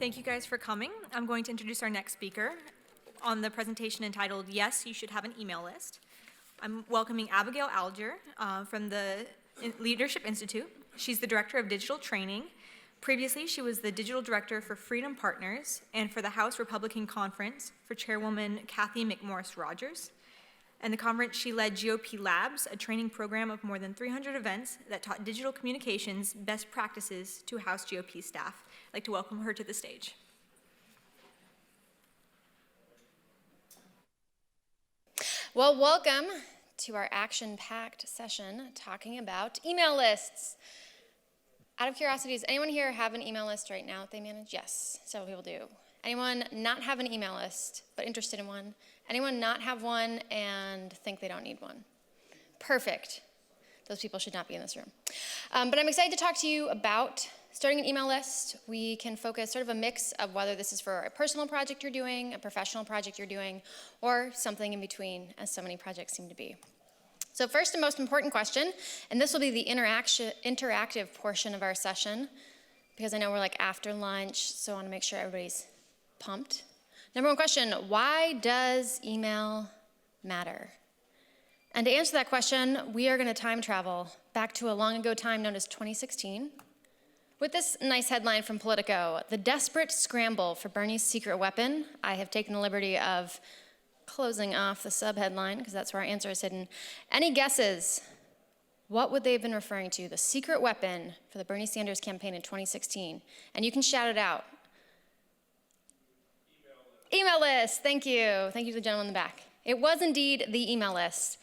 Thank you guys for coming. I'm going to introduce our next speaker on the presentation entitled, Yes, You Should Have an Email List. I'm welcoming Abigail Alger from the Leadership Institute. She's the Director of Digital Training. Previously, she was the Digital Director for Freedom Partners and for the House Republican Conference for Chairwoman Kathy McMorris Rogers. And the conference, she led GOP Labs, a training program of more than 300 events that taught digital communications best practices to House GOP staff. I'd like to welcome her to the stage. Well, welcome to our action-packed session talking about email lists. Out of curiosity, does anyone here have an email list right now that they manage? Yes, several people do. Anyone not have an email list but interested in one? Anyone not have one and think they don't need one? Perfect. Those people should not be in this room. But I'm excited to talk to you about starting an email list. We can focus sort of a mix of whether this is for a personal project you're doing, a professional project you're doing, or something in between, as so many projects seem to be. So first and most important question, and this will be the interactive portion of our session, because I know we're like after lunch, so I want to make sure everybody's pumped. Number one question, why does email matter? And to answer that question, we are going to time travel back to a long ago time known as 2016 with this nice headline from Politico, "The Desperate Scramble for Bernie's Secret Weapon." I have taken the liberty of closing off the subheadline because that's where our answer is hidden. Any guesses? What would they have been referring to? The secret weapon for the Bernie Sanders campaign in 2016. And you can shout it out. Email list, thank you. Thank you to the gentleman in the back. It was indeed the email list.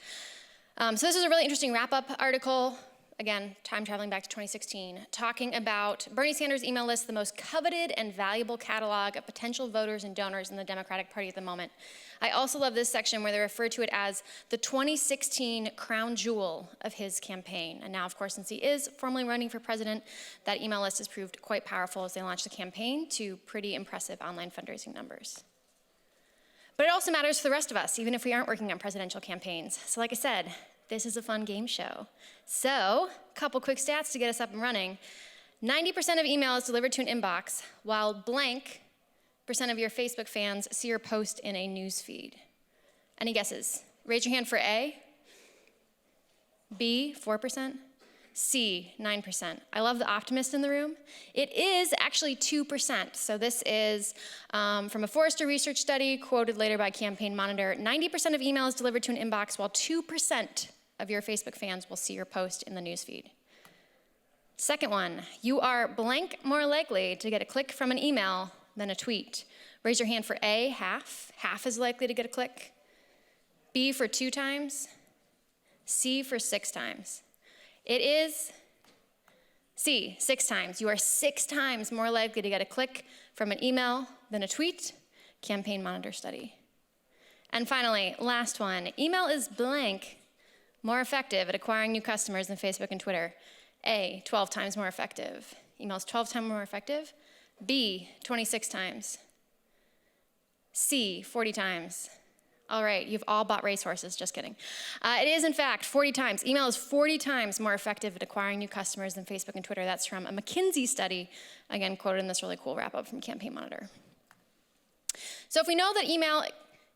So this is a really interesting wrap-up article, again, time traveling back to 2016, talking about Bernie Sanders' email list, the most coveted and valuable catalog of potential voters and donors in the Democratic Party at the moment. I also love this section where they refer to it as the 2016 crown jewel of his campaign. And now, of course, since he is formally running for president, that email list has proved quite powerful as they launched the campaign to pretty impressive online fundraising numbers. But it also matters for the rest of us, even if we aren't working on presidential campaigns. So like I said, this is a fun game show. So, a couple quick stats to get us up and running. 90% of email is delivered to an inbox, while blank % of your Facebook fans see your post in a news feed. Any guesses? Raise your hand for A. B, 4%. C, 9%. I love the optimist in the room. It is actually 2%. So this is from a Forrester research study, quoted later by Campaign Monitor. 90% of email is delivered to an inbox, while 2% of your Facebook fans will see your post in the newsfeed. Second one, you are blank more likely to get a click from an email than a tweet. Raise your hand for A, half. Half is likely to get a click. B for 2 times. C for 6 times. It is C, 6 times. You are 6 times more likely to get a click from an email than a tweet. Campaign Monitor study. And finally, last one. Email is blank more effective at acquiring new customers than Facebook and Twitter. A, 12 times more effective. Email is 12 times more effective. B, 26 times. C, 40 times. All right, you've all bought racehorses, just kidding. It is, in fact, 40 times. Email is 40 times more effective at acquiring new customers than Facebook and Twitter. That's from a McKinsey study, again, quoted in this really cool wrap-up from Campaign Monitor. So if we know that email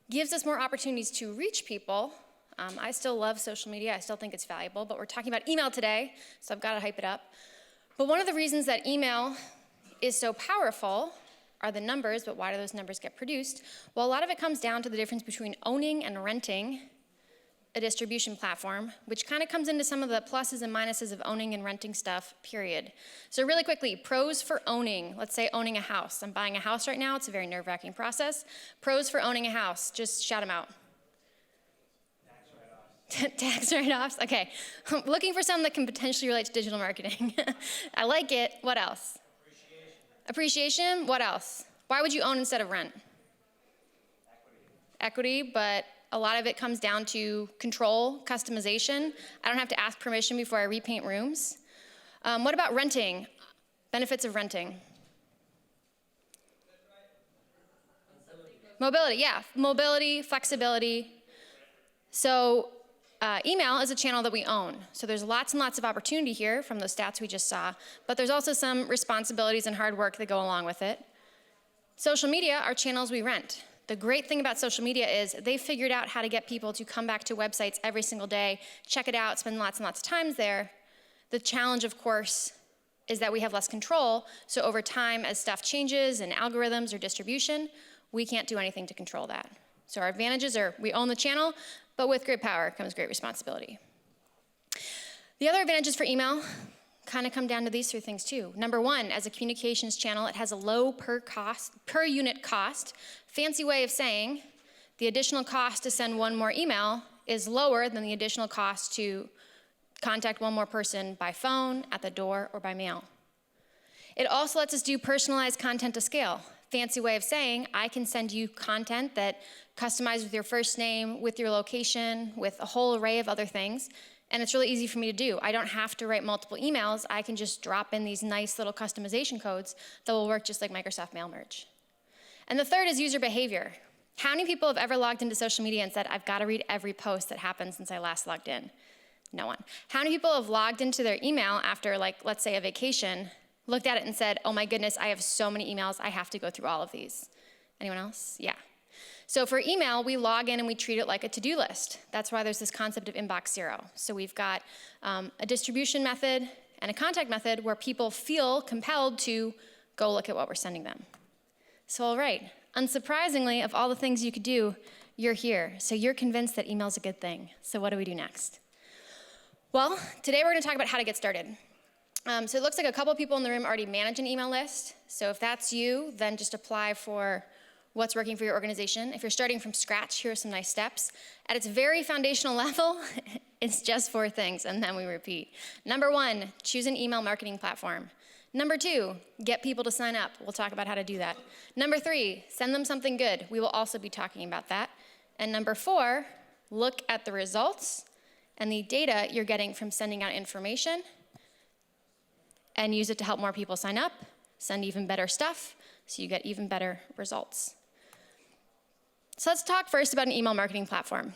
gives us more opportunities to reach people, I still love social media. I still think it's valuable, but we're talking about email today, so I've got to hype it up. But one of the reasons that email is so powerful are the numbers, but why do those numbers get produced? Well, a lot of it comes down to the difference between owning and renting a distribution platform, which kind of comes into some of the pluses and minuses of owning and renting stuff, period. So really quickly, pros for owning. Let's say owning a house. I'm buying a house right now. It's a very nerve-wracking process. Pros for owning a house. Just shout them out. Tax write-offs? Okay. Looking for some that can potentially relate to digital marketing. I like it. What else? Appreciation, what else? Why would you own instead of rent? Equity, but a lot of it comes down to control, customization. I don't have to ask permission before I repaint rooms. What about renting? Benefits of renting. Mobility, yeah. Mobility, flexibility. So email is a channel that we own. So there's lots and lots of opportunity here from those stats we just saw, but there's also some responsibilities and hard work that go along with it. Social media are channels we rent. The great thing about social media is they figured out how to get people to come back to websites every single day, check it out, spend lots and lots of time there. The challenge, of course, is that we have less control, so over time, as stuff changes in algorithms or distribution, we can't do anything to control that. So our advantages are we own the channel, but with great power comes great responsibility. The other advantages for email kind of come down to these three things too. Number one, as a communications channel, it has a low per unit cost. Fancy way of saying the additional cost to send one more email is lower than the additional cost to contact one more person by phone, at the door, or by mail. It also lets us do personalized content to scale. Fancy way of saying I can send you content that customized with your first name, with your location, with a whole array of other things. And it's really easy for me to do. I don't have to write multiple emails. I can just drop in these nice little customization codes that will work just like Microsoft Mail Merge. And the third is user behavior. How many people have ever logged into social media and said, I've got to read every post that happened since I last logged in? No one. How many people have logged into their email after, like, let's say a vacation, looked at it and said, oh my goodness, I have so many emails, I have to go through all of these? Anyone else? Yeah. So for email, we log in and we treat it like a to-do list. That's why there's this concept of inbox zero. So we've got a distribution method and a contact method where people feel compelled to go look at what we're sending them. So all right, unsurprisingly, of all the things you could do, you're here. So you're convinced that email's a good thing. So what do we do next? Well, today we're gonna talk about how to get started. So it looks like a couple people in the room already manage an email list. So if that's you, then just apply for what's working for your organization. If you're starting from scratch, here are some nice steps. At its very foundational level, it's just 4 things, and then we repeat. Number 1, choose an email marketing platform. Number 2, get people to sign up. We'll talk about how to do that. Number 3, send them something good. We will also be talking about that. And number 4, look at the results and the data you're getting from sending out information and use it to help more people sign up, send even better stuff, so you get even better results. So let's talk first about an email marketing platform.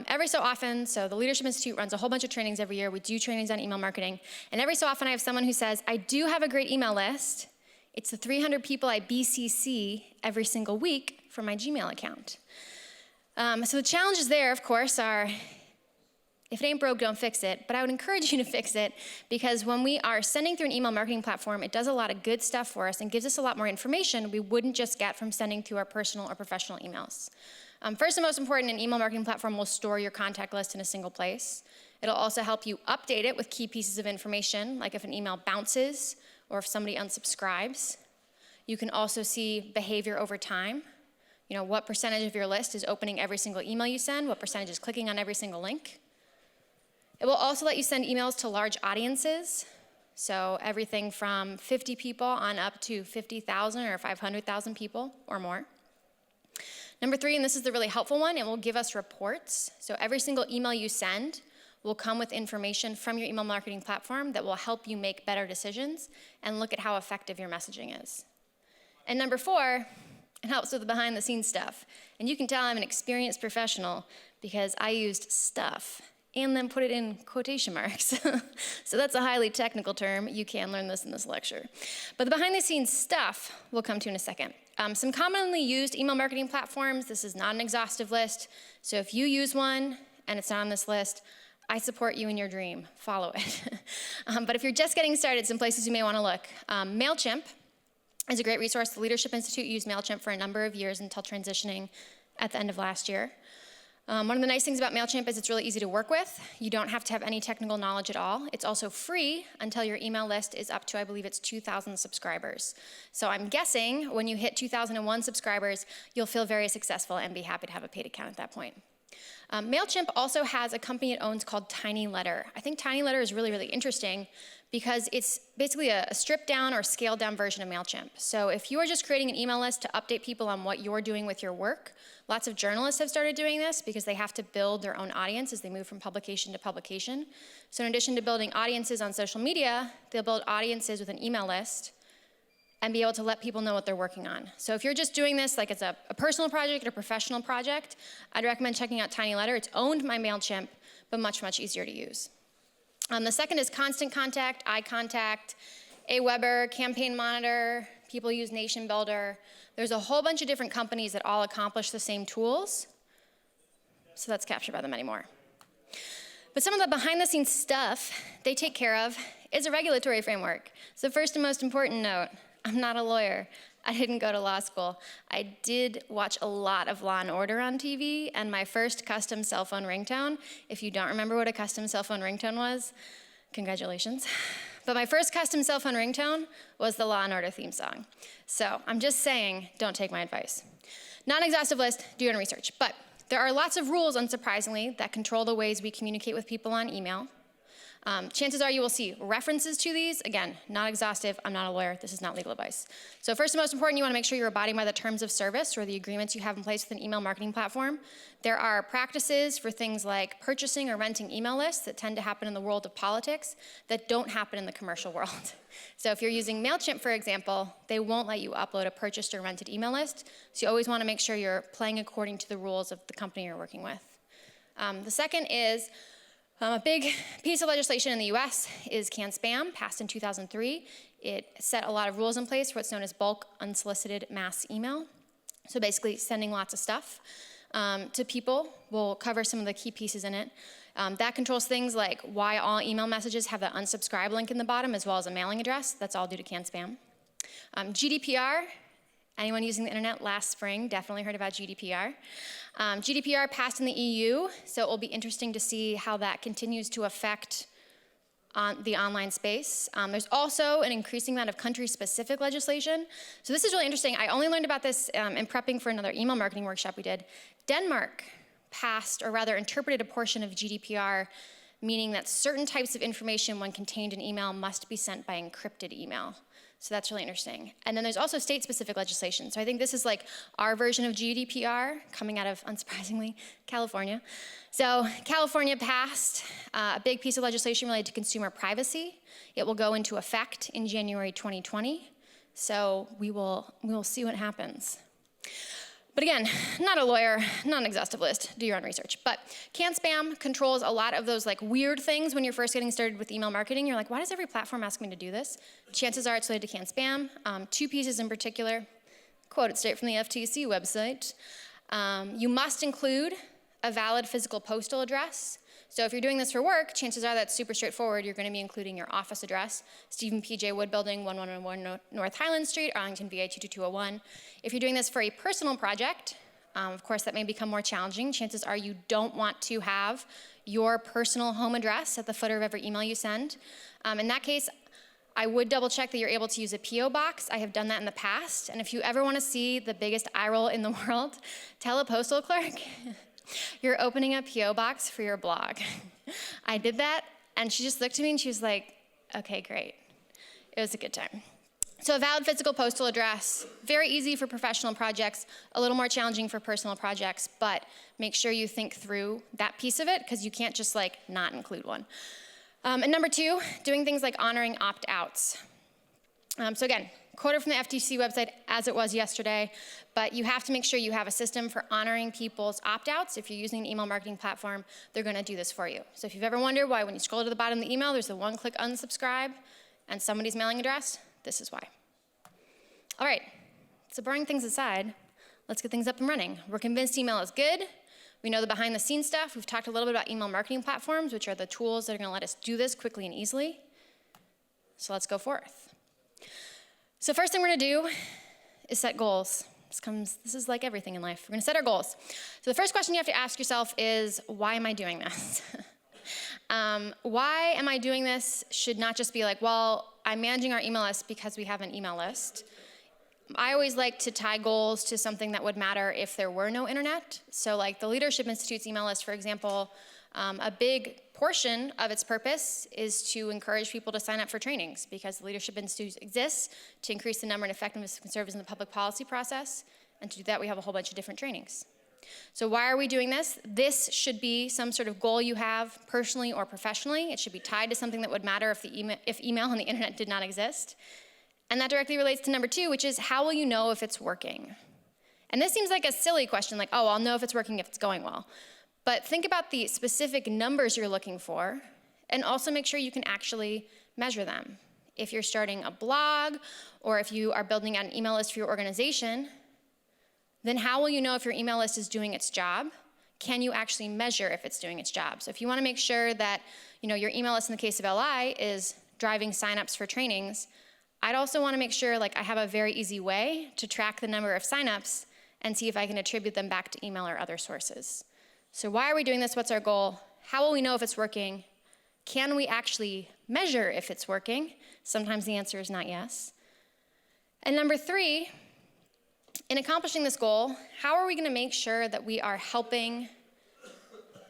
Every so often, so the Leadership Institute runs a whole bunch of trainings every year. We do trainings on email marketing. And every so often I have someone who says, I do have a great email list. It's the 300 people I BCC every single week from my Gmail account. So the challenges there, of course, are if it ain't broke, don't fix it. But I would encourage you to fix it because when we are sending through an email marketing platform, it does a lot of good stuff for us and gives us a lot more information we wouldn't just get from sending through our personal or professional emails. First and most important, an email marketing platform will store your contact list in a single place. It'll also help you update it with key pieces of information, like if an email bounces or if somebody unsubscribes. You can also see behavior over time. You know, what percentage of your list is opening every single email you send, what percentage is clicking on every single link. It will also let you send emails to large audiences, so everything from 50 people on up to 50,000 or 500,000 people or more. Number 3, and this is the really helpful one, it will give us reports. So every single email you send will come with information from your email marketing platform that will help you make better decisions and look at how effective your messaging is. And number 4, it helps with the behind the scenes stuff. And you can tell I'm an experienced professional because I used stuff and then put it in quotation marks. So that's a highly technical term. You can learn this in this lecture. But the behind the scenes stuff we'll come to in a second. Some commonly used email marketing platforms, this is not an exhaustive list. So if you use one and it's not on this list, I support you in your dream. Follow it. But if you're just getting started, some places you may want to look. MailChimp is a great resource. The Leadership Institute used MailChimp for a number of years until transitioning at the end of last year. One of the nice things about MailChimp is it's really easy to work with. You don't have to have any technical knowledge at all. It's also free until your email list is up to, I believe it's 2,000 subscribers. So I'm guessing when you hit 2,001 subscribers, you'll feel very successful and be happy to have a paid account at that point. MailChimp also has a company it owns called TinyLetter. I think TinyLetter is really, really interesting because it's basically a stripped down or scaled down version of MailChimp. So if you are just creating an email list to update people on what you're doing with your work, lots of journalists have started doing this because they have to build their own audience as they move from publication to publication. So in addition to building audiences on social media, they'll build audiences with an email list and be able to let people know what they're working on. So if you're just doing this like it's a personal project or professional project, I'd recommend checking out TinyLetter. It's owned by MailChimp, but much, much easier to use. The second is Constant Contact, iContact, Aweber, Campaign Monitor, People use Nation Builder. There's a whole bunch of different companies that all accomplish the same tools. So that's captured by them anymore. But some of the behind-the-scenes stuff they take care of is a regulatory framework. So first and most important note, I'm not a lawyer. I didn't go to law school. I did watch a lot of Law & Order on TV, and my first custom cell phone ringtone, if you don't remember what a custom cell phone ringtone was, congratulations. But my first custom cell phone ringtone was the Law & Order theme song. So I'm just saying, don't take my advice. Non-exhaustive list, do your own research. But there are lots of rules, unsurprisingly, that control the ways we communicate with people on email. Chances are you will see references to these. Again, not exhaustive. I'm not a lawyer. This is not legal advice. So first and most important, you want to make sure you're abiding by the terms of service or the agreements you have in place with an email marketing platform. There are practices for things like purchasing or renting email lists that tend to happen in the world of politics that don't happen in the commercial world. So if you're using MailChimp, for example, they won't let you upload a purchased or rented email list. So you always want to make sure you're playing according to the rules of the company you're working with. The second is, a big piece of legislation in the US is CAN-SPAM, passed in 2003. It set a lot of rules in place for what's known as bulk unsolicited mass email. So basically sending lots of stuff to people. We'll cover some of the key pieces in it. That controls things like why all email messages have the unsubscribe link in the bottom as well as a mailing address. That's all due to CAN-SPAM. GDPR. Anyone using the internet last spring definitely heard about GDPR. GDPR passed in the EU, so it will be interesting to see how that continues to affect the online space. There's also an increasing amount of country-specific legislation. So this is really interesting. I only learned about this in prepping for another email marketing workshop we did. Denmark passed, or rather interpreted a portion of GDPR, meaning that certain types of information when contained in email must be sent by encrypted email. So that's really interesting. And then there's also state-specific legislation. So I think this is like our version of GDPR coming out of, unsurprisingly, California. So California passed a big piece of legislation related to consumer privacy. It will go into effect in January 2020. So we will see what happens. But again, not a lawyer, not an exhaustive list, do your own research. But CAN-SPAM controls a lot of those like weird things when you're first getting started with email marketing. You're like, why does every platform ask me to do this? Chances are it's related to CAN-SPAM. Two pieces in particular, quoted straight from the FTC website. You must include a valid physical postal address. So if you're doing this for work, chances are that's super straightforward. You're going to be including your office address, Stephen P.J. Wood Building, 1111 North Highland Street, Arlington, VA 22201. If you're doing this for a personal project, of course, that may become more challenging. Chances are you don't want to have your personal home address at the footer of every email you send. In that case, I would double check that you're able to use a P.O. box. I have done that in the past. And if you ever want to see the biggest eye roll in the world, tell a postal clerk you're opening a P.O. box for your blog. I did that, and she just looked at me and she was like, okay, great. It was a good time. So a valid physical postal address, very easy for professional projects, a little more challenging for personal projects, but make sure you think through that piece of it because you can't just like not include one. And number two, doing things like honoring opt-outs. So again, quoted from the FTC website as it was yesterday, but you have to make sure you have a system for honoring people's opt-outs. If you're using an email marketing platform, they're going to do this for you. So if you've ever wondered why when you scroll to the bottom of the email, there's a one-click unsubscribe and somebody's mailing address, this is why. All right, so barring things aside, let's get things up and running. We're convinced email is good. We know the behind-the-scenes stuff. We've talked a little bit about email marketing platforms, which are the tools that are going to let us do this quickly and easily. So let's go forth. So first thing we're going to do is set goals. This is like everything in life. We're going to set our goals. So the first question you have to ask yourself is, why am I doing this? Why am I doing this should not just be like, well, I'm managing our email list because we have an email list. I always like to tie goals to something that would matter if there were no internet. So like the Leadership Institute's email list, for example, a big portion of its purpose is to encourage people to sign up for trainings because the Leadership Institute exists to increase the number and effectiveness of conservatives in the public policy process. And to do that, we have a whole bunch of different trainings. So why are we doing this? This should be some sort of goal you have personally or professionally. It should be tied to something that would matter if email and the internet did not exist. And that directly relates to number two, which is how will you know if it's working? And this seems like a silly question, like, oh, I'll know if it's working if it's going well. But think about the specific numbers you're looking for, and also make sure you can actually measure them. If you're starting a blog, or if you are building out an email list for your organization, then how will you know if your email list is doing its job? Can you actually measure if it's doing its job? So if you want to make sure that your email list in the case of LI is driving signups for trainings, I'd also want to make sure I have a very easy way to track the number of signups and see if I can attribute them back to email or other sources. So why are we doing this? What's our goal? How will we know if it's working? Can we actually measure if it's working? Sometimes the answer is not yes. And number 3, in accomplishing this goal, how are we going to make sure that we are helping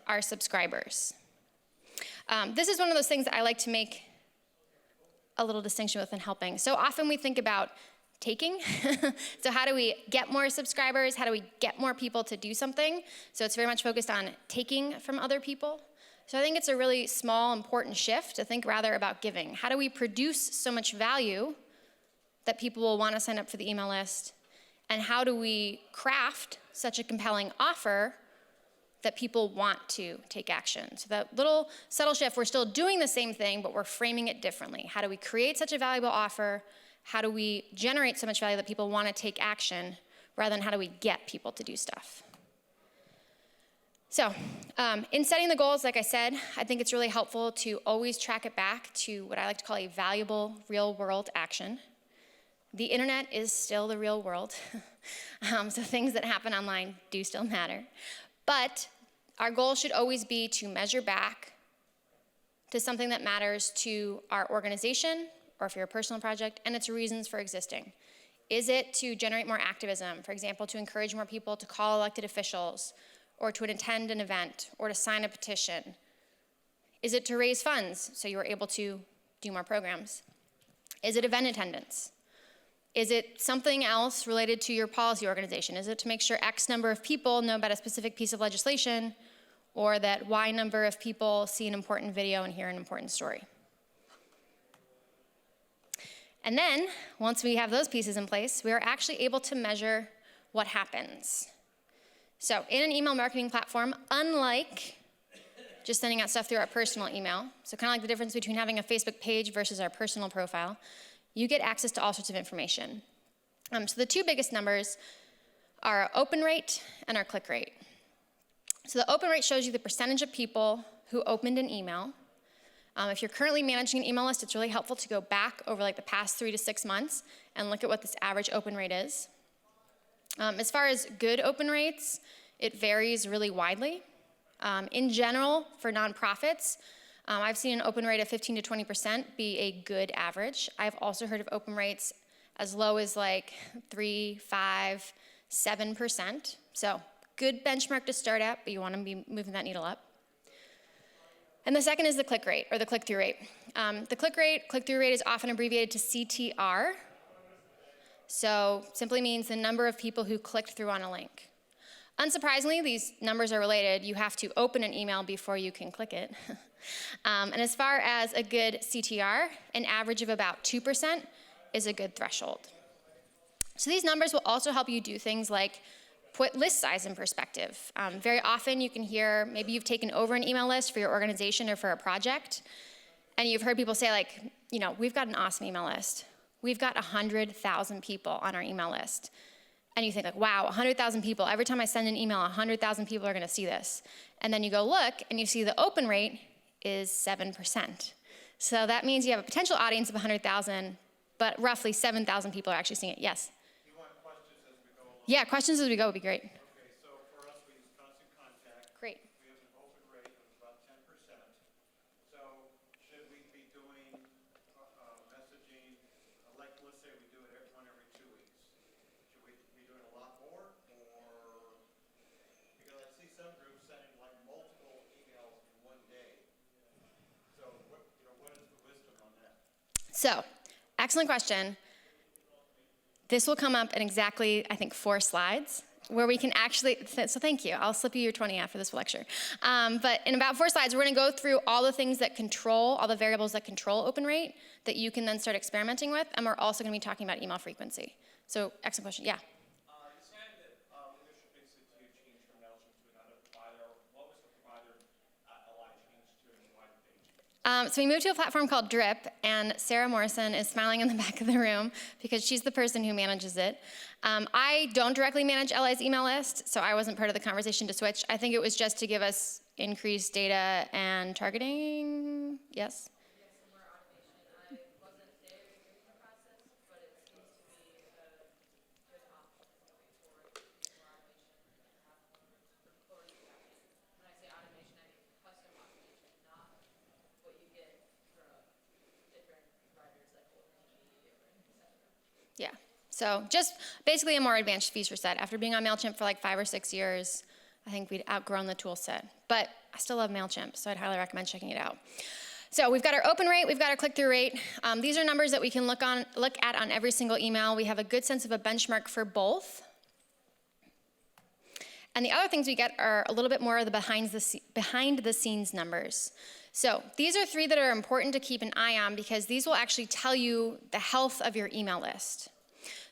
our subscribers? This is one of those things that I like to make a little distinction with in helping. So often we think about taking. So how do we get more subscribers? How do we get more people to do something? So it's very much focused on taking from other people. So I think it's a really small, important shift to think rather about giving. How do we produce so much value that people will want to sign up for the email list? And how do we craft such a compelling offer that people want to take action? So that little subtle shift, we're still doing the same thing, but we're framing it differently. How do we create such a valuable offer? How do we generate so much value that people want to take action, rather than how do we get people to do stuff? So in setting the goals, like I said, I think it's really helpful to always track it back to what I like to call a valuable real-world action. The internet is still the real world, so things that happen online do still matter. But our goal should always be to measure back to something that matters to our organization, or if you're a personal project, and its reasons for existing. Is it to generate more activism, for example, to encourage more people to call elected officials, or to attend an event, or to sign a petition? Is it to raise funds so you are able to do more programs? Is it event attendance? Is it something else related to your policy organization? Is it to make sure X number of people know about a specific piece of legislation, or that Y number of people see an important video and hear an important story? And then, once we have those pieces in place, we are actually able to measure what happens. So in an email marketing platform, unlike just sending out stuff through our personal email, so kind of like the difference between having a Facebook page versus our personal profile, you get access to all sorts of information. So the 2 biggest numbers are our open rate and our click rate. So the open rate shows you the percentage of people who opened an email. If you're currently managing an email list, it's really helpful to go back over the past 3 to 6 months and look at what this average open rate is. As far as good open rates, it varies really widely. In general, for nonprofits, I've seen an open rate of 15 to 20% be a good average. I've also heard of open rates as low as 3, 5, 7%. So good benchmark to start at, but you want to be moving that needle up. And the second is the click rate, or the click-through rate. The click-through rate is often abbreviated to CTR. So simply means the number of people who clicked through on a link. Unsurprisingly, these numbers are related. You have to open an email before you can click it. And as far as a good CTR, an average of about 2% is a good threshold. So these numbers will also help you do things like put list size in perspective. Very often you can hear, maybe you've taken over an email list for your organization or for a project, and you've heard people say we've got an awesome email list. We've got 100,000 people on our email list. And you think wow, 100,000 people. Every time I send an email, 100,000 people are going to see this. And then you go look, and you see the open rate is 7%. So that means you have a potential audience of 100,000, but roughly 7,000 people are actually seeing it. Yes? You want questions as we go along? Yeah, questions as we go would be great. Okay, so for us, we use constant contact. Great. We have an open rate of about 10%. So should we be doing messaging, let's say we do it every 2 weeks. Should we be doing a lot more? Or, because I see some groups sending multiple emails in one day. So what is the wisdom on that? So, excellent question. This will come up in exactly, I think, 4 slides where we can actually, so thank you. I'll slip you your 20 after this lecture. But in about 4 slides, we're going to go through all the things that control, all the variables that control open rate that you can then start experimenting with, and we're also going to be talking about email frequency. So, excellent question. Yeah? You said that leadership institute changed from Mailchimp to another provider. What was the provider LI changed to, and why did they change? So we moved to a platform called Drip, and Sarah Morrison is smiling in the back of the room because she's the person who manages it. I don't directly manage LA's email list, so I wasn't part of the conversation to switch. I think it was just to give us increased data and targeting. Yes? Yeah, so just basically a more advanced feature set. After being on MailChimp for like 5 or 6 years, I think we'd outgrown the tool set. But I still love MailChimp, so I'd highly recommend checking it out. So we've got our open rate, we've got our click-through rate. These are numbers that we can look at on every single email. We have a good sense of a benchmark for both. And the other things we get are a little bit more of the behind the scenes numbers. So these are 3 that are important to keep an eye on because these will actually tell you the health of your email list.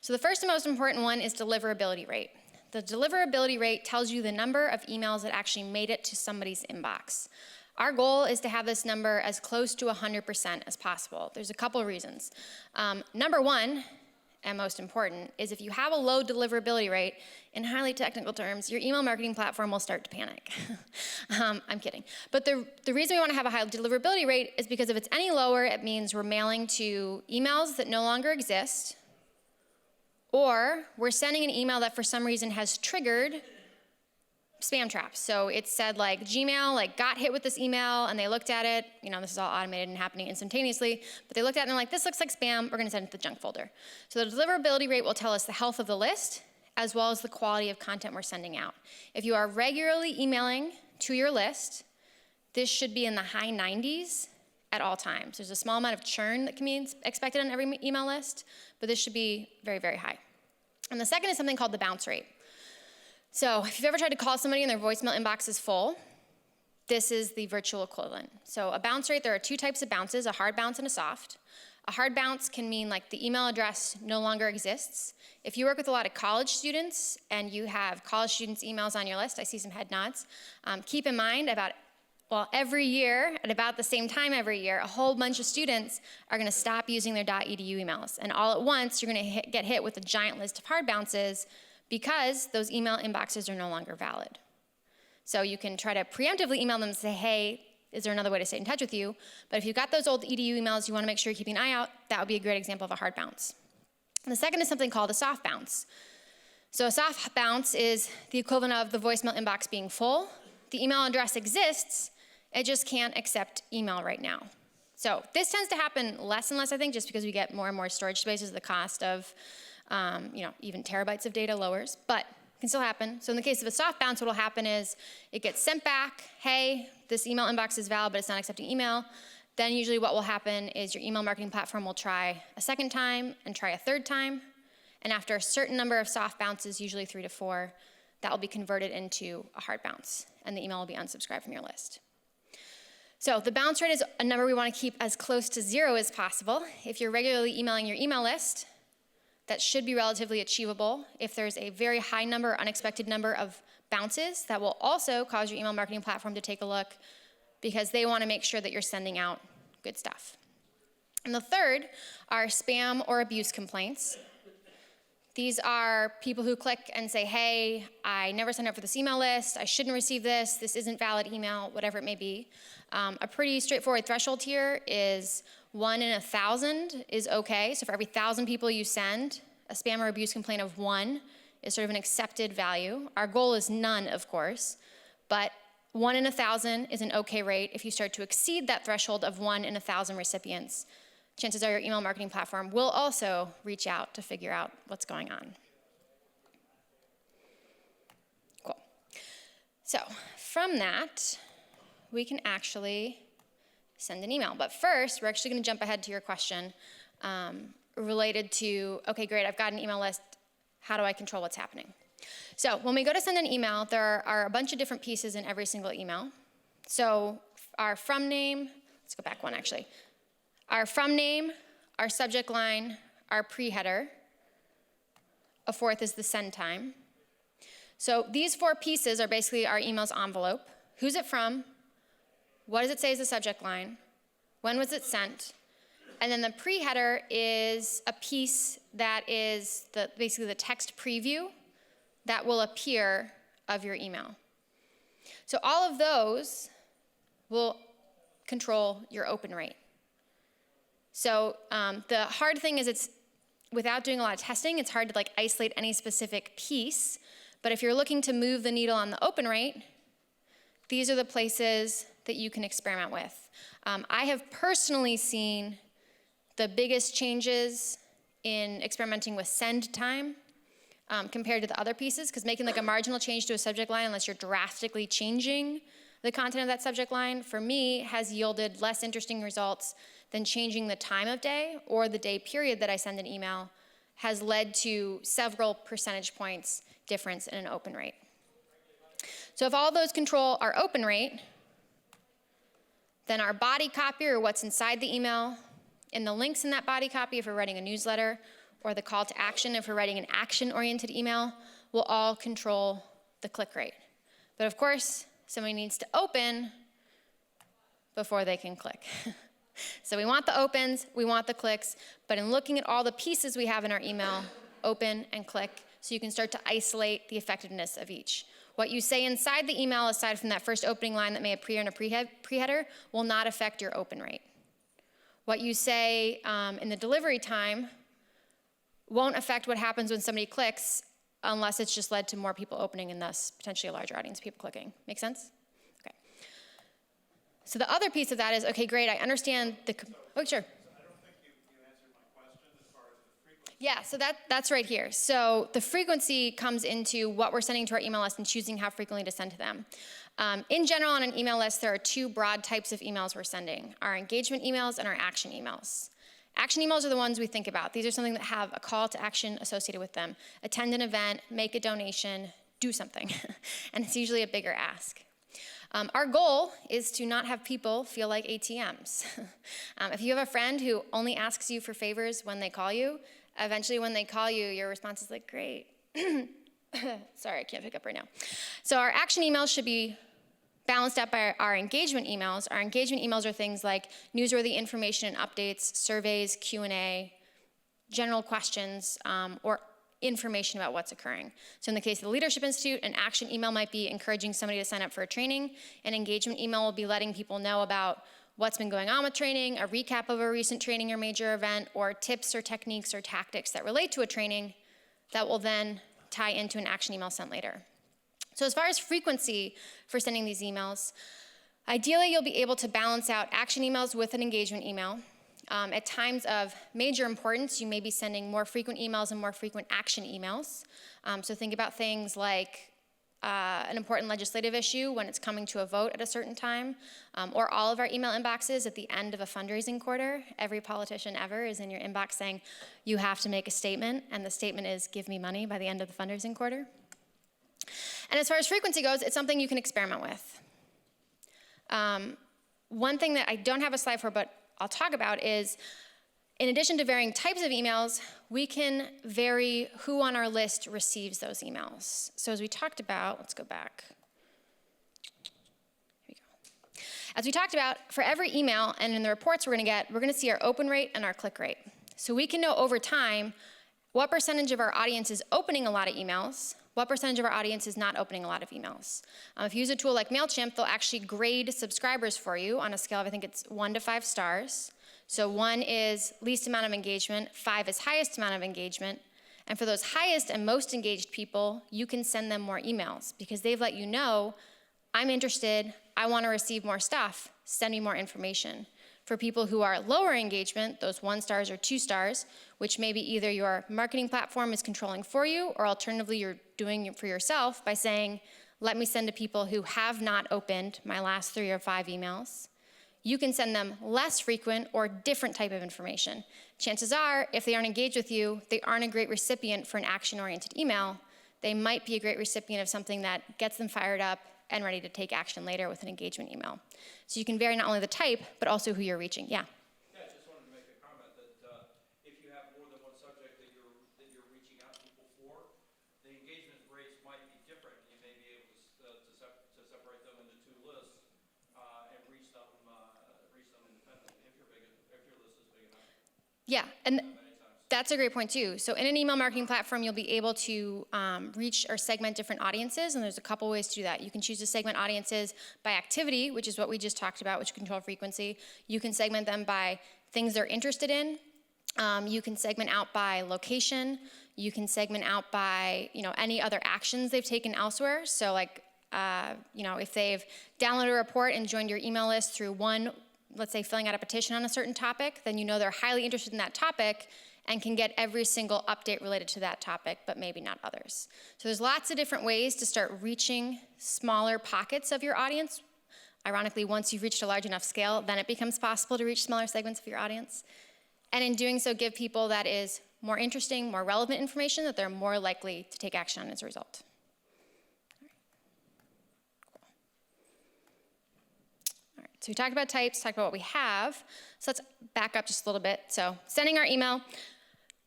So the first and most important one is deliverability rate. The deliverability rate tells you the number of emails that actually made it to somebody's inbox. Our goal is to have this number as close to 100% as possible. There's a couple of reasons. Number one, and most important, is if you have a low deliverability rate, in highly technical terms, your email marketing platform will start to panic. I'm kidding. But the reason we want to have a high deliverability rate is because if it's any lower, it means we're mailing to emails that no longer exist, or we're sending an email that for some reason has triggered spam traps. So it said like Gmail got hit with this email and they looked at it, this is all automated and happening instantaneously, but they looked at it and they're like, this looks like spam, we're gonna send it to the junk folder. So the deliverability rate will tell us the health of the list as well as the quality of content we're sending out. If you are regularly emailing to your list, this should be in the high 90s at all times. There's a small amount of churn that can be expected on every email list, but this should be very, very high. And the second is something called the bounce rate. So if you've ever tried to call somebody and their voicemail inbox is full, this is the virtual equivalent. So a bounce rate, there are 2 types of bounces, a hard bounce and a soft. A hard bounce can mean like the email address no longer exists. If you work with a lot of college students and you have college students' emails on your list, I see some head nods, keep in mind every year, at about the same time every year, a whole bunch of students are gonna stop using their .edu emails. And all at once, you're gonna get hit with a giant list of hard bounces because those email inboxes are no longer valid. So you can try to preemptively email them and say, hey, is there another way to stay in touch with you? But if you've got those old EDU emails, you wanna make sure you're keeping an eye out, that would be a great example of a hard bounce. And the second is something called a soft bounce. So a soft bounce is the equivalent of the voicemail inbox being full. The email address exists, it just can't accept email right now. So this tends to happen less and less, I think, just because we get more and more storage spaces, the cost of even terabytes of data lowers, but it can still happen. So in the case of a soft bounce, what will happen is it gets sent back, hey, this email inbox is valid, but it's not accepting email. Then usually what will happen is your email marketing platform will try a second time and try a third time. And after a certain number of soft bounces, usually 3 to 4, that will be converted into a hard bounce, and the email will be unsubscribed from your list. So the bounce rate is a number we want to keep as close to 0 as possible. If you're regularly emailing your email list, that should be relatively achievable. If there's a very high number, unexpected number of bounces, that will also cause your email marketing platform to take a look because they want to make sure that you're sending out good stuff. And the third are spam or abuse complaints. These are people who click and say, hey, I never signed up for this email list, I shouldn't receive this isn't valid email, whatever it may be. A pretty straightforward threshold here is 1 in 1,000 is okay. So for every 1,000 people you send, a spam or abuse complaint of 1 is sort of an accepted value. Our goal is none, of course, but 1 in 1,000 is an okay rate. If you start to exceed that threshold of 1 in 1,000 recipients, chances are your email marketing platform will also reach out to figure out what's going on. Cool. So from that, we can actually send an email. But first, we're actually going to jump ahead to your question related to, okay, great, I've got an email list. How do I control what's happening? So when we go to send an email, there are a bunch of different pieces in every single email. So our from name, let's go back one actually. Our from name, our subject line, our pre-header. A fourth is the send time. So these 4 pieces are basically our email's envelope. Who's it from? What does it say as the subject line? when was it sent, and then the pre-header is a piece that is basically the text preview that will appear of your email. So all of those will control your open rate. So the hard thing is without doing a lot of testing, it's hard to isolate any specific piece. But if you're looking to move the needle on the open rate, these are the places that you can experiment with. I have personally seen the biggest changes in experimenting with send time compared to the other pieces, because making a marginal change to a subject line, unless you're drastically changing the content of that subject line, for me, has yielded less interesting results than changing the time of day or the day period that I send an email has led to several percentage points difference in an open rate. So if all those control our open rate, then our body copy, or what's inside the email, and the links in that body copy if we're writing a newsletter, or the call to action if we're writing an action-oriented email, will all control the click rate. But of course, somebody needs to open before they can click. So we want the opens, we want the clicks, but in looking at all the pieces we have in our email, open and click, so you can start to isolate the effectiveness of each. What you say inside the email, aside from that first opening line that may appear in a pre-header, will not affect your open rate. What you say in the delivery time won't affect what happens when somebody clicks, unless it's just led to more people opening and thus potentially a larger audience of people clicking. Make sense? Okay. So the other piece of that is, okay, great, I understand the, oh, sure. I don't think you answered my question as far as the frequency. Yeah, so that's right here. So the frequency comes into what we're sending to our email list and choosing how frequently to send to them. In general, on an email list, there are two broad types of emails we're sending: our engagement emails and our action emails. Action emails are the ones we think about. These are something that have a call to action associated with them. Attend an event, make a donation, do something. And it's usually a bigger ask. Our goal is to not have people feel like ATMs. If you have a friend who only asks you for favors when they call you, eventually when they call you, your response is like, great. Sorry, I can't pick up right now. So our action emails should be balanced out by our engagement emails. Our engagement emails are things like newsworthy information and updates, surveys, Q&A, general questions, or information about what's occurring. So in the case of the Leadership Institute, an action email might be encouraging somebody to sign up for a training. An engagement email will be letting people know about what's been going on with training, a recap of a recent training or major event, or tips or techniques or tactics that relate to a training that will then tie into an action email sent later. So as far as frequency for sending these emails, ideally you'll be able to balance out action emails with an engagement email. At times of major importance, you may be sending more frequent emails and more frequent action emails. So think about things like an important legislative issue when it's coming to a vote at a certain time, or all of our email inboxes at the end of a fundraising quarter. Every politician ever is in your inbox saying, you have to make a statement, and the statement is, give me money by the end of the fundraising quarter. And as far as frequency goes, it's something you can experiment with. One thing that I don't have a slide for, but I'll talk about is, in addition to varying types of emails, we can vary who on our list receives those emails. So as we talked about, let's go back. Here we go. As we talked about, for every email and in the reports we're going to see our open rate and our click rate. So we can know over time what percentage of our audience is opening a lot of emails, what percentage of our audience is not opening a lot of emails. If you use a tool like MailChimp, they'll actually grade subscribers for you on a scale of, I think it's 1 to 5 stars. So 1 is least amount of engagement, 5 is highest amount of engagement. And for those highest and most engaged people, you can send them more emails because they've let you know, I'm interested, I want to receive more stuff, send me more information. For people who are lower engagement, those 1 stars or 2 stars, which maybe either your marketing platform is controlling for you, or alternatively you're doing it for yourself by saying, let me send to people who have not opened my last 3 or 5 emails. You can send them less frequent or different type of information. Chances are, if they aren't engaged with you, they aren't a great recipient for an action-oriented email. They might be a great recipient of something that gets them fired up and ready to take action later with an engagement email. So you can vary not only the type, but also who you're reaching. Yeah? Yeah, I just wanted to make a comment that if you have more than one subject that you're reaching out to people for, the engagement rates might be different. You may be able to separate them into 2 lists and reach them independently. If Yeah, and that's a great point too. So in an email marketing platform, you'll be able to reach or segment different audiences, and there's a couple ways to do that. You can choose to segment audiences by activity, which is what we just talked about, which control frequency. You can segment them by things they're interested in. You can segment out by location. You can segment out by, any other actions they've taken elsewhere. So like, if they've downloaded a report and joined your email list through let's say filling out a petition on a certain topic, then they're highly interested in that topic and can get every single update related to that topic, but maybe not others. So there's lots of different ways to start reaching smaller pockets of your audience. Ironically, once you've reached a large enough scale, then it becomes possible to reach smaller segments of your audience. And in doing so, give people that is more interesting, more relevant information that they're more likely to take action on as a result. All right, so we talked about types, talked about what we have. So let's back up just a little bit. So sending our email.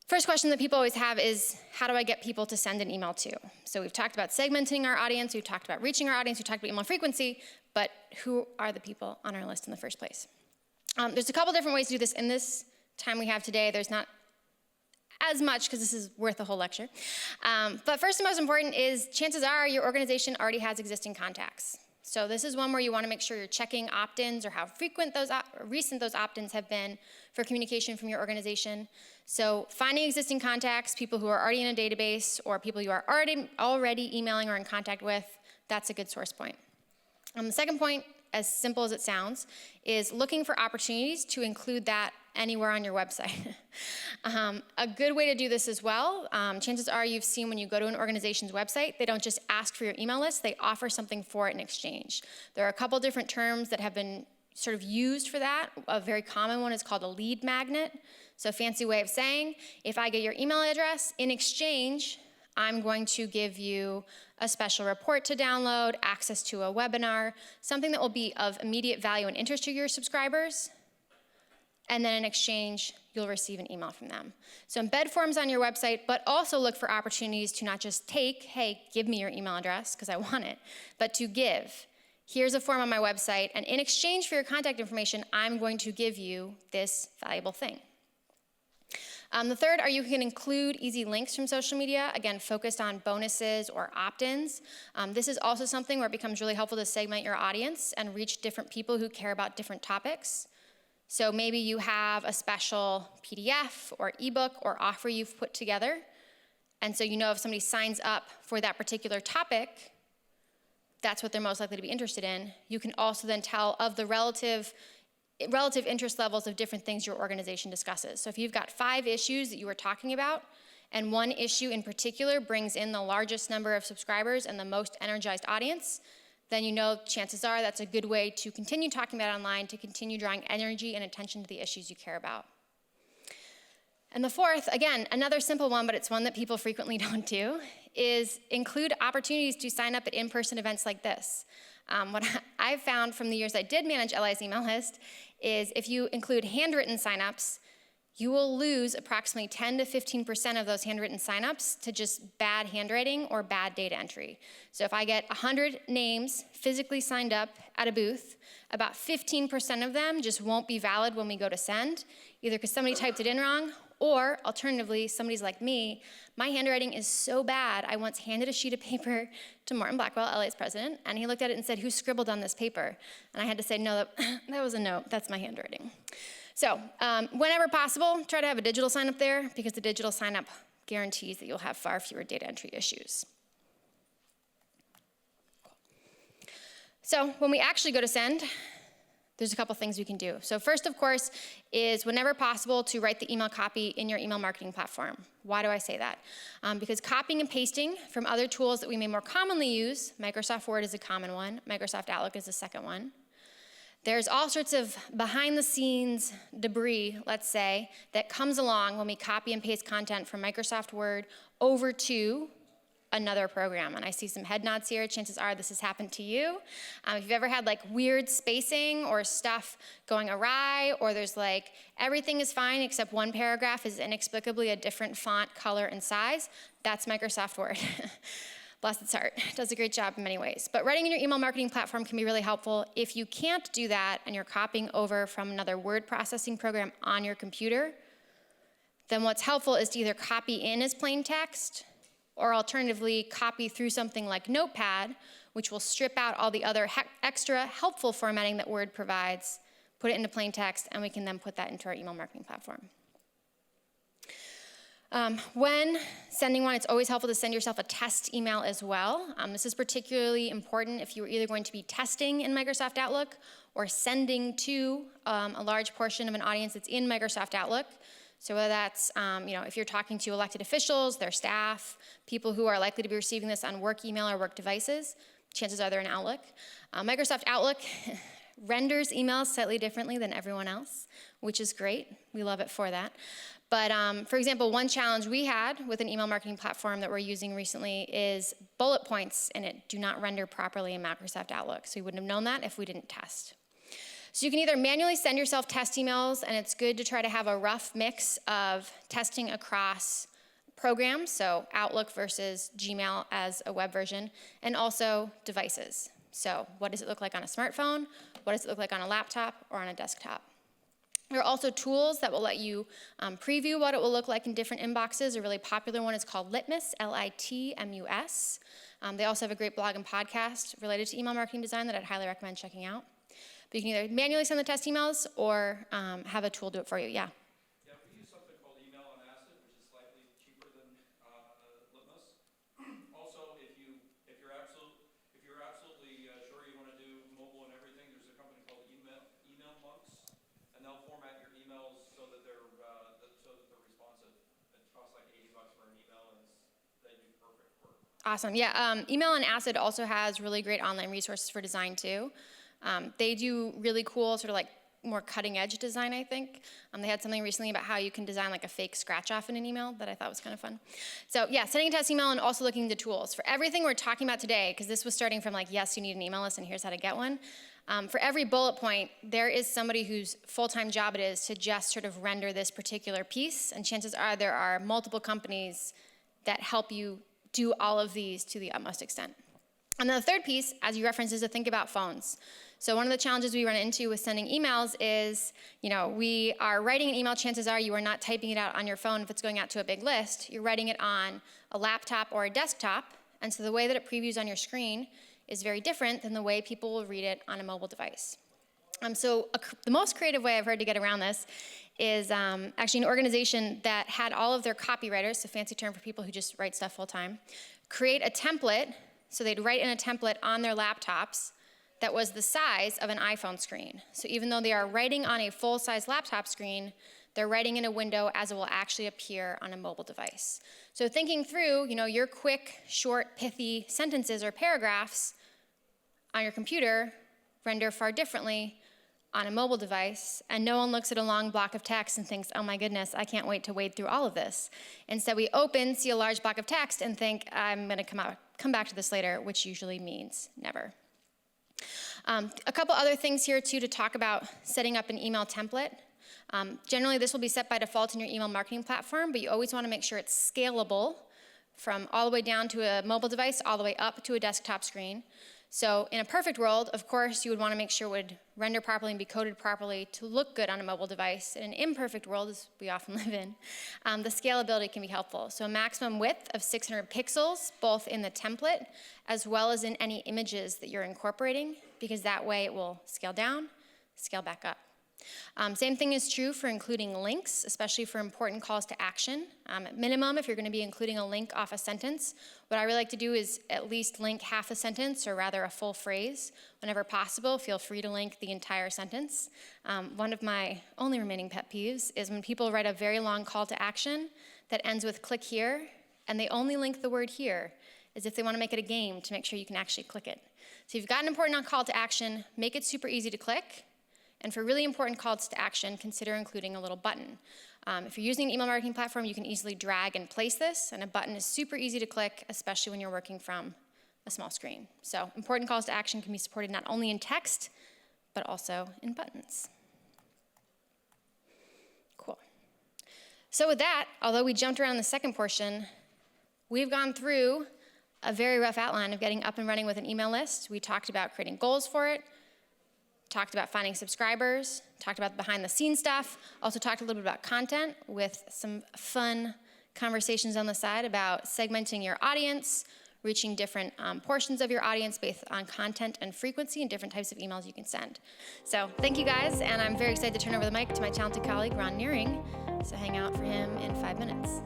First question that people always have is, how do I get people to send an email to? So we've talked about segmenting our audience, we've talked about reaching our audience, we've talked about email frequency, but who are the people on our list in the first place? There's a couple different ways to do this. In this time we have today, there's not as much because this is worth a whole lecture. But first and most important is chances are your organization already has existing contacts. So this is one where you want to make sure you're checking opt-ins or how frequent recent those opt-ins have been for communication from your organization. So finding existing contacts, people who are already in a database or people you are already emailing or in contact with, that's a good source point. The second point, as simple as it sounds, is looking for opportunities to include that anywhere on your website. A good way to do this as well, chances are you've seen when you go to an organization's website, they don't just ask for your email list, they offer something for it in exchange. There are a couple different terms that have been sort of used for that. A very common one is called a lead magnet. So a fancy way of saying, if I get your email address, in exchange, I'm going to give you a special report to download, access to a webinar, something that will be of immediate value and interest to your subscribers, and then in exchange, you'll receive an email from them. So embed forms on your website, but also look for opportunities to not just take, hey, give me your email address, because I want it, but to give. Here's a form on my website, and in exchange for your contact information, I'm going to give you this valuable thing. The third are you can include easy links from social media, again, focused on bonuses or opt-ins. This is also something where it becomes really helpful to segment your audience and reach different people who care about different topics. So maybe you have a special PDF or ebook or offer you've put together, and so you know if somebody signs up for that particular topic, that's what they're most likely to be interested in. You can also then tell of the relative interest levels of different things your organization discusses. So if you've got 5 issues that you were talking about, and one issue in particular brings in the largest number of subscribers and the most energized audience, then you know chances are that's a good way to continue talking about it online, to continue drawing energy and attention to the issues you care about. And the fourth, again, another simple one, but it's one that people frequently don't do, is include opportunities to sign up at in-person events like this. What I've found from the years I did manage LI's email list is if you include handwritten signups, you will lose approximately 10 to 15% of those handwritten signups to just bad handwriting or bad data entry. So if I get 100 names physically signed up at a booth, about 15% of them just won't be valid when we go to send, either because somebody typed it in wrong, or alternatively, somebody's like me, my handwriting is so bad, I once handed a sheet of paper to Morton Blackwell, LA's president, and he looked at it and said, "Who scribbled on this paper?" And I had to say, no, that was a note, that's my handwriting. So whenever possible, try to have a digital sign up there, because the digital sign up guarantees that you'll have far fewer data entry issues. So when we actually go to send, there's a couple things we can do. So first, of course, is whenever possible to write the email copy in your email marketing platform. Why do I say that? Because copying and pasting from other tools that we may more commonly use, Microsoft Word is a common one, Microsoft Outlook is the second one. There's all sorts of behind-the-scenes debris, let's say, that comes along when we copy and paste content from Microsoft Word over to another program. And I see some head nods here. Chances are this has happened to you. If you've ever had like weird spacing or stuff going awry, or there's like everything is fine except one paragraph is inexplicably a different font, color, and size, that's Microsoft Word. Bless its heart. It does a great job in many ways. But writing in your email marketing platform can be really helpful. If you can't do that and you're copying over from another word processing program on your computer, then what's helpful is to either copy in as plain text, or alternatively copy through something like Notepad, which will strip out all the other extra helpful formatting that Word provides, put it into plain text, and we can then put that into our email marketing platform. When sending one, it's always helpful to send yourself a test email as well. This is particularly important if you're either going to be testing in Microsoft Outlook or sending to a large portion of an audience that's in Microsoft Outlook. So whether that's, if you're talking to elected officials, their staff, people who are likely to be receiving this on work email or work devices, chances are they're in Outlook. Microsoft Outlook renders emails slightly differently than everyone else, which is great. We love it for that. But for example, one challenge we had with an email marketing platform that we're using recently is bullet points in it do not render properly in Microsoft Outlook. So we wouldn't have known that if we didn't test. So you can either manually send yourself test emails, and it's good to try to have a rough mix of testing across programs, so Outlook versus Gmail as a web version, and also devices. So what does it look like on a smartphone? What does it look like on a laptop or on a desktop? There are also tools that will let you preview what it will look like in different inboxes. A really popular one is called Litmus, Litmus. They also have a great blog and podcast related to email marketing design that I'd highly recommend checking out. But you can either manually send the test emails or have a tool do it for you. Yeah? Yeah, we use something called Email on Acid, which is slightly cheaper than Litmus. Also, if you're absolutely sure you want to do mobile and everything, there's a company called Email Monks, and they'll format your emails so that they're responsive. It costs like $80 for an email, and they do perfect work. Awesome. Yeah. Email on Acid also has really great online resources for design too. They do really cool, sort of like more cutting edge design, I think. They had something recently about how you can design like a fake scratch off in an email that I thought was kind of fun. So yeah, sending a test email and also looking into tools. For everything we're talking about today, because this was starting from like, yes, you need an email list and here's how to get one. For every bullet point, there is somebody whose full-time job it is to just sort of render this particular piece. And chances are there are multiple companies that help you do all of these to the utmost extent. And then the third piece, as you referenced, is to think about phones. So one of the challenges we run into with sending emails is, we are writing an email, chances are you are not typing it out on your phone if it's going out to a big list. You're writing it on a laptop or a desktop, and so the way that it previews on your screen is very different than the way people will read it on a mobile device. The most creative way I've heard to get around this is actually an organization that had all of their copywriters, a fancy term for people who just write stuff full time, create a template. So they'd write in a template on their laptops that was the size of an iPhone screen. So even though they are writing on a full-size laptop screen, they're writing in a window as it will actually appear on a mobile device. So thinking through, your quick, short, pithy sentences or paragraphs on your computer render far differently on a mobile device, and no one looks at a long block of text and thinks, oh my goodness, I can't wait to wade through all of this. Instead, we see a large block of text and think, I'm going to come back to this later, which usually means never. A couple other things here too to talk about setting up an email template. Generally, this will be set by default in your email marketing platform, but you always want to make sure it's scalable from all the way down to a mobile device all the way up to a desktop screen. So in a perfect world, of course, you would want to make sure it would render properly and be coded properly to look good on a mobile device. In an imperfect world, as we often live in, the scalability can be helpful. So a maximum width of 600 pixels, both in the template as well as in any images that you're incorporating, because that way it will scale down, scale back up. Same thing is true for including links, especially for important calls to action. At minimum, if you're going to be including a link off a sentence, what I really like to do is at least link half a sentence, or rather a full phrase. Whenever possible, feel free to link the entire sentence. One of my only remaining pet peeves is when people write a very long call to action that ends with click here, and they only link the word here, as if they want to make it a game to make sure you can actually click it. So if you've got an important call to action, make it super easy to click. And for really important calls to action, consider including a little button. If you're using an email marketing platform, you can easily drag and place this, and a button is super easy to click, especially when you're working from a small screen. So important calls to action can be supported not only in text, but also in buttons. Cool. So with that, although we jumped around the second portion, we've gone through a very rough outline of getting up and running with an email list. We talked about creating goals for it, talked about finding subscribers, talked about the behind the scenes stuff, also talked a little bit about content with some fun conversations on the side about segmenting your audience, reaching different portions of your audience based on content and frequency and different types of emails you can send. So thank you guys, and I'm very excited to turn over the mic to my talented colleague, Ron Nearing, so hang out for him in 5 minutes.